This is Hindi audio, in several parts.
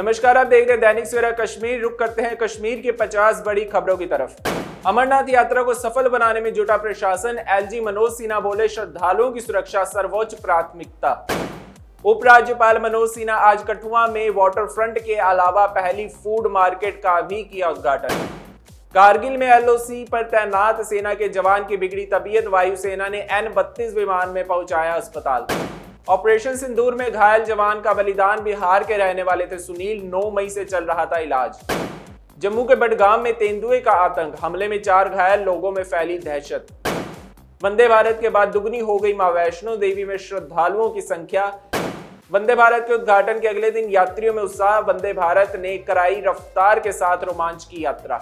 नमस्कार, आप देख रहे हैं दैनिक सवेरा कश्मीर। रुक करते हैं कश्मीर की 50 बड़ी खबरों की तरफ। अमरनाथ यात्रा को सफल बनाने में जुटा प्रशासन। एलजी मनोज सिन्हा बोले, श्रद्धालुओं की सुरक्षा सर्वोच्च प्राथमिकता। उपराज्यपाल मनोज सिन्हा आज कठुआ में वाटर फ्रंट के अलावा पहली फूड मार्केट का भी किया उद्घाटन। कारगिल में एलओसी पर तैनात सेना के जवान की बिगड़ी तबीयत, वायुसेना ने N-32 विमान में पहुंचाया अस्पताल। ऑपरेशन सिंदूर में घायल जवान का बलिदान। बिहार के रहने वाले थे सुनील, 9 मई से चल रहा था इलाज। जम्मू के बडगाम में तेंदुए का आतंक, हमले में 4 घायल, लोगों में फैली दहशत। वंदे भारत के बाद दुगनी हो गई मां वैष्णो देवी में श्रद्धालुओं की संख्या। वंदे भारत के उद्घाटन के अगले दिन यात्रियों में उत्साह। वंदे भारत ने कराई रफ्तार के साथ रोमांच की यात्रा।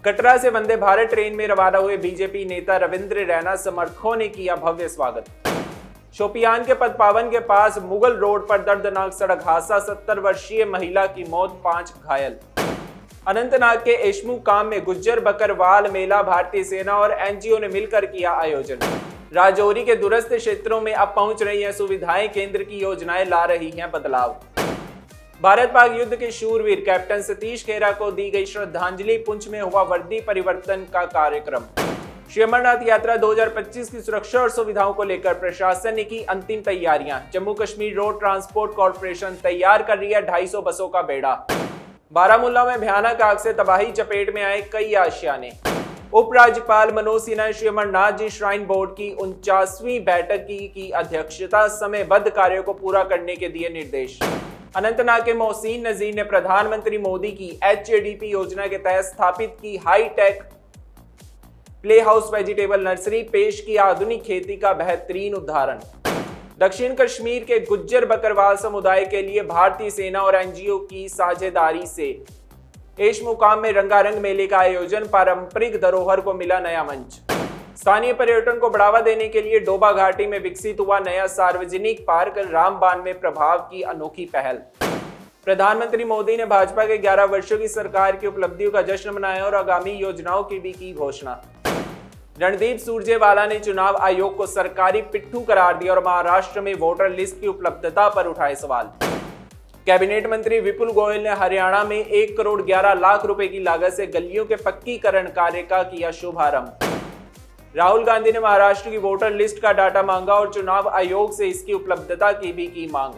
कटरा से वंदे भारत ट्रेन में रवाना हुए बीजेपी नेता रविंद्र रैना, समर्थकों ने किया भव्य स्वागत। शोपियान के पदपावन के पास मुगल रोड पर दर्दनाक सड़क हादसा, 70 वर्षीय महिला की मौत, 5 घायल। अनंतनाग के एशमू काम में गुज्जर बकरवाल मेला, भारतीय सेना और एनजीओ ने मिलकर किया आयोजन। राजौरी के दूरस्थ क्षेत्रों में अब पहुंच रही हैं सुविधाएं, केंद्र की योजनाएं ला रही हैं बदलाव। भारत पाक युद्ध के शूरवीर कैप्टन सतीश खेरा को दी गई श्रद्धांजलि। पुंछ में हुआ वर्दी परिवर्तन का कार्यक्रम। श्री अमरनाथ यात्रा 2025 की सुरक्षा और सुविधाओं को लेकर प्रशासन ने की अंतिम तैयारियां। Jammu Kashmir road transport corporation तैयार कर रही है 250 बसों का बेड़ा। बारामूला में भयानक आग से तबाही, चपेट में आए कई आशियाने। उपराज्यपाल मनोज सिन्हा ने श्री अमरनाथ जी श्राइन बोर्ड की 49वीं बैठक की अध्यक्षता। समयबद्ध कार्यों को पूरा करने के दिए निर्देश। अनंतनाग के मोहसिन नजीर ने प्रधानमंत्री मोदी की HADP योजना के तहत स्थापित की hi-tech play house vegetable nursery, पेश की आधुनिक खेती का बेहतरीन उदाहरण। दक्षिण कश्मीर के गुज्जर बकरवाल समुदाय के लिए भारतीय सेना और एनजीओ की साझेदारी से एश मुकाम में रंगारंग मेले का आयोजन। पारंपरिक धरोहर को मिला नया मंच। स्थानीय पर्यटन को बढ़ावा देने के लिए डोबा घाटी में विकसित हुआ नया सार्वजनिक पार्क। रामबान में प्रभाव की अनोखी पहल। प्रधानमंत्री मोदी ने भाजपा के 11 वर्षों की सरकार की उपलब्धियों का जश्न मनाया और आगामी योजनाओं की भी की घोषणा। रणदीप सुरजेवाला ने चुनाव आयोग को सरकारी पिट्ठू करार दिया और महाराष्ट्र में वोटर लिस्ट की उपलब्धता पर उठाए सवाल। कैबिनेट मंत्री विपुल गोयल ने हरियाणा में 1 करोड़ 11 लाख रुपए की लागत से गलियों के पक्कीकरण कार्य का किया शुभारंभ। राहुल गांधी ने महाराष्ट्र की वोटर लिस्ट का डाटा मांगा और चुनाव आयोग से इसकी उपलब्धता की भी की मांग।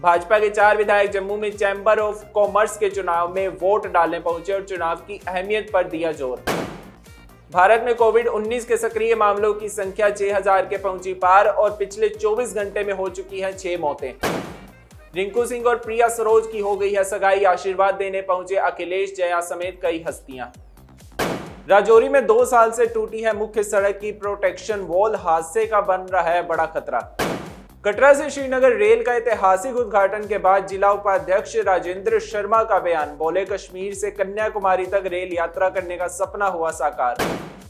भाजपा के 4 विधायक जम्मू में चैंबर ऑफ कॉमर्स के चुनाव में वोट डालने पहुंचे और चुनाव की अहमियत पर दिया जोर। भारत में कोविड-19 के सक्रिय मामलों की संख्या 6000 के पहुंची पार और पिछले 24 घंटे में हो चुकी हैं 6 मौतें। रिंकू सिंह और प्रिया सरोज की हो गई है सगाई। आशीर्वाद देने पहुंचे अखिलेश, जया समेत कई हस्तियां। राजौरी में 2 साल से टूटी है मुख्य सड़क की प्रोटेक्शन वॉल, हादसे का बन रहा है बड़ा खतरा। कटरा से श्रीनगर रेल का ऐतिहासिक उद्घाटन के बाद जिला उपाध्यक्ष राजेंद्र शर्मा का बयान। बोले, कश्मीर से कन्याकुमारी तक रेल यात्रा करने का सपना हुआ साकार।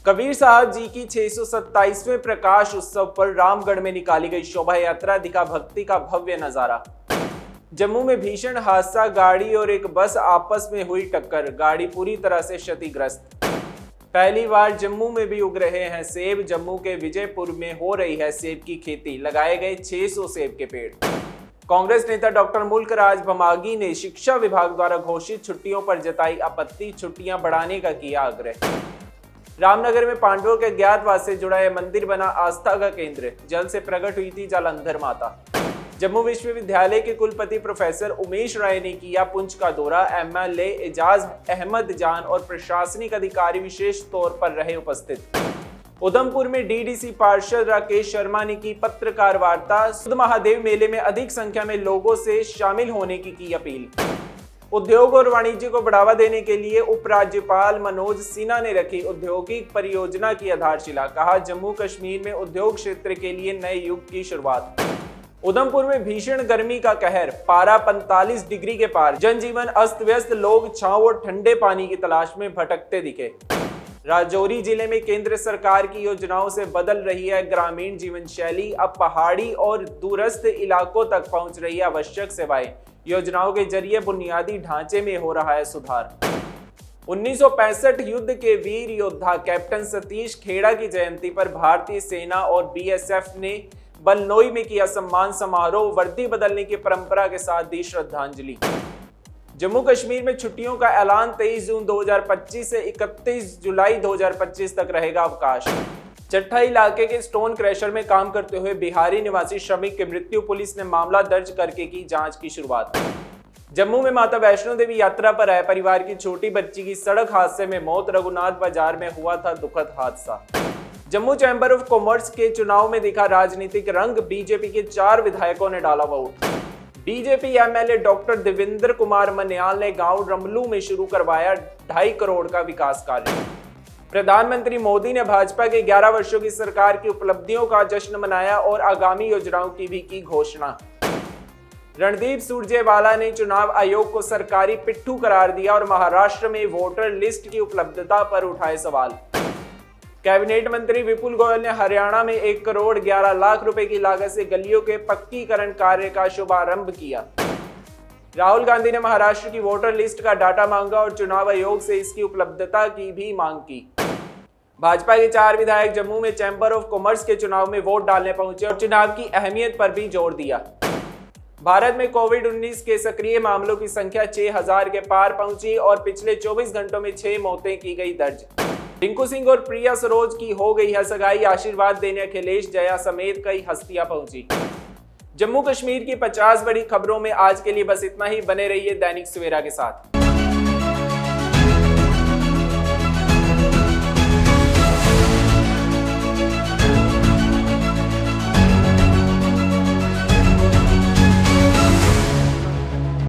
कबीर साहब जी की 627वें प्रकाश उत्सव पर रामगढ़ में निकाली गई शोभा यात्रा, दिखा भक्ति का भव्य नजारा। जम्मू में भीषण हादसा, गाड़ी और एक बस आपस में हुई टक्कर, गाड़ी पूरी तरह से क्षतिग्रस्त। पहली बार जम्मू में भी उग रहे हैं सेब। जम्मू के विजयपुर में हो रही है सेब की खेती, लगाए गए 600 सेब के पेड़। कांग्रेस नेता डॉक्टर मुल्कराज भमागी ने शिक्षा विभाग द्वारा घोषित छुट्टियों पर जताई आपत्ति, छुट्टियां बढ़ाने का किया आग्रह। रामनगर में पांडवों के अज्ञातवास से जुड़ा यह मंदिर बना आस्था का केंद्र, जल से प्रकट हुई थी जालंधर माता। जम्मू विश्वविद्यालय के कुलपति प्रोफेसर उमेश राय ने किया पुंछ का दौरा। MLA एजाज अहमद जान और प्रशासनिक अधिकारी विशेष तौर पर रहे उपस्थित। उधमपुर में DDC पार्षद राकेश शर्मा ने की पत्रकार वार्ता। सुध महादेव मेले में अधिक संख्या में लोगों से शामिल होने की अपील। उद्योग और वाणिज्य को बढ़ावा देने के लिए उपराज्यपाल मनोज सिन्हा ने रखी औद्योगिक परियोजना की आधारशिला। कहा, जम्मू कश्मीर में उद्योग क्षेत्र के लिए नए युग की शुरुआत। उधमपुर में भीषण गर्मी का कहर, पारा 45 डिग्री के पार, जनजीवन अस्त व्यस्त, लोग छांव और ठंडे पानी की तलाश में भटकते दिखे। राजौरी जिले में केंद्र सरकार की योजनाओं से बदल रही है ग्रामीण जीवन शैली। अब पहाड़ी और दूरस्थ इलाकों तक पहुंच रही है आवश्यक सेवाएं। योजनाओं के जरिए बुनियादी ढांचे में हो रहा है सुधार। 1965 युद्ध के वीर योद्धा कैप्टन सतीश खेड़ा की जयंती पर भारतीय सेना और BSF ने बलनोई में किया सम्मान समारोह। वर्दी बदलने की परंपरा के साथ दी श्रद्धांजलि। जम्मू कश्मीर में छुट्टियों का ऐलान 23 जून 2025 से 31 जुलाई 2025 तक रहेगा अवकाश। चट्टा इलाके के स्टोन क्रैशर में काम करते हुए बिहारी निवासी श्रमिक की मृत्यु, पुलिस ने मामला दर्ज करके की जांच की शुरुआत। जम्मू में माता वैष्णो देवी यात्रा पर आए परिवार की छोटी बच्ची की सड़क हादसे में मौत, रघुनाथ बाजार में हुआ था दुखद हादसा। जम्मू चैंबर ऑफ कॉमर्स के चुनाव में दिखा राजनीतिक रंग, बीजेपी के 4 विधायकों ने डाला vote. BJP MLA doctor Devendra Kumar Manyal ने गांव रमलू में शुरू करवाया 2.5 करोड़ का विकास कार्य। प्रधानमंत्री मोदी ने भाजपा के 11 वर्षों की सरकार की उपलब्धियों का जश्न मनाया और आगामी योजनाओं की भी की घोषणा। रणदीप सुरजेवाला ने चुनाव आयोग को सरकारी पिट्ठू करार दिया और महाराष्ट्र में वोटर लिस्ट की उपलब्धता पर उठाए सवाल। कैबिनेट मंत्री विपुल गोयल ने हरियाणा में 1 करोड़ 11 लाख रुपए की लागत से गलियों के पक्कीकरण कार्य का शुभारंभ किया। राहुल गांधी ने महाराष्ट्र की वोटर लिस्ट का डाटा मांगा और चुनाव आयोग से इसकी उपलब्धता की भी मांग की। भाजपा के 4 विधायक जम्मू में चैंबर ऑफ कॉमर्स के चुनाव में वोट डालने पहुंचे और चुनाव की अहमियत पर भी जोर दिया। भारत में कोविड-19 के सक्रिय मामलों की संख्या 6000 के पार पहुंची और पिछले 24 घंटों में 6 मौतें की गई दर्ज। रिंकू सिंह और प्रिया सरोज की हो गई है सगाई, आशीर्वाद देने अखिलेश जया समेत कई हस्तियां पहुंची। जम्मू कश्मीर की 50 बड़ी खबरों में आज के लिए बस इतना ही। बने रहिए दैनिक सवेरा के साथ।